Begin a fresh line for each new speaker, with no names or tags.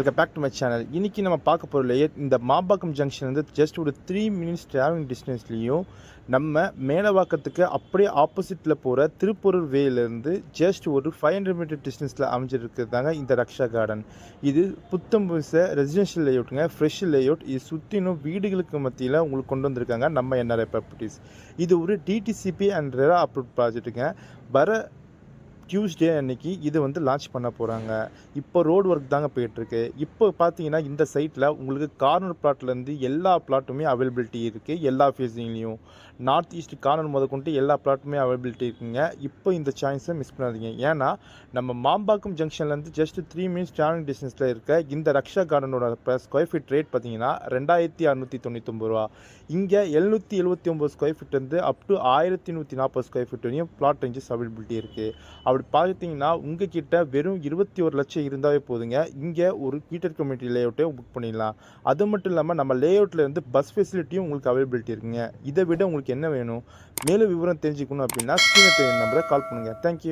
Welcome back to my channel. இன்றைக்கி நம்ம பார்க்க போகிற லேயர் இந்த மாம்பாக்கம் ஜங்ஷன் வந்து ஜஸ்ட் ஒரு 3 மினிட்ஸ் ட்ராவலிங் டிஸ்டன்ஸ்லேயும் நம்ம மேலவாக்கத்துக்கு அப்படியே ஆப்போசிட்டில் போகிற திருப்பூரூர் வேலேருந்து ஜஸ்ட் ஒரு 500 மீட்டர் டிஸ்டன்ஸில் அமைஞ்சிருக்கிறதாங்க இந்த ரக்ஷா கார்டன். இது புத்தம் புதுச ரெசிடென்ஷியல் லேஅவுட்டுங்க, ஃப்ரெஷ் லேஅவுட். இது சுற்றினும் வீடுகளுக்கு மத்தியில் உங்களுக்கு கொண்டு வந்திருக்காங்க நம்ம என்ஆர்ஐ ப்ராப்பர்ட்டிஸ். இது ஒரு டிடிசிபி அண்ட் ரெரா அப்ரூவ் ப்ராஜெக்ட்டுங்க. வர டியூஸ்டே அன்னைக்கு இது வந்து லான்ச் பண்ண போகிறாங்க. இப்போ ரோடு ஒர்க் தாங்க போயிட்டுருக்கு. இப்போ பார்த்தீங்கன்னா இந்த சைட்டில் உங்களுக்கு கார்னர் பிளாட்லேருந்து எல்லா பிளாட்டுமே அவைலபிலிட்டி இருக்குது. எல்லா ஃபேஸிங்லேயும் நார்த் ஈஸ்ட் கார்னர் முதற்கொண்டு எல்லா பிளாட்டுமே அவைலபிலிட்டி இருக்குங்க. இப்போ இந்த சான்ஸை மிஸ் பண்ணாதீங்க. ஏன்னா நம்ம மாம்பாக்கம் ஜங்ஷன்லேருந்து ஜஸ்ட் 3 மினிட்ஸ் ட்ராவலிங் டிஸ்டன்ஸில் இருக்க இந்த ரக்ஷா கார்டனோட ஸ்கொயர் ஃபீட் ரேட் பார்த்தீங்கன்னா 2699 ரூபா. இங்கே 779 ஸ்கொயர் ஃபீட் வந்து அப் டு 1140 ஸ்கொயர் ஃபீட் வரையும் பிளாட் ரேஞ்சஸ் அவைலபிலிட்டி இருக்குது. அப்படி பார்த்தீங்கன்னா உங்ககிட்ட வெறும் 21 லட்சம் இருந்தாவே போதுங்க. இங்கே ஒரு கீட்டர் கம்யூனிட்டி லேஅவுட்டே புக் பண்ணிடலாம். அது மட்டும் இல்லாமல் நம்ம லேஅவுட்டில் இருந்து பஸ் ஃபெசிலிட்டியும் உங்களுக்கு அவைலபிலிட்டி இருக்குங்க. இதை விட உங்களுக்கு என்ன வேணும்? மேலும் விவரம் தெரிஞ்சுக்கணும் அப்படின்னா ஸ்க்ரீனில் தெரியும் நம்பரை கால் பண்ணுங்கள். தேங்க்யூ.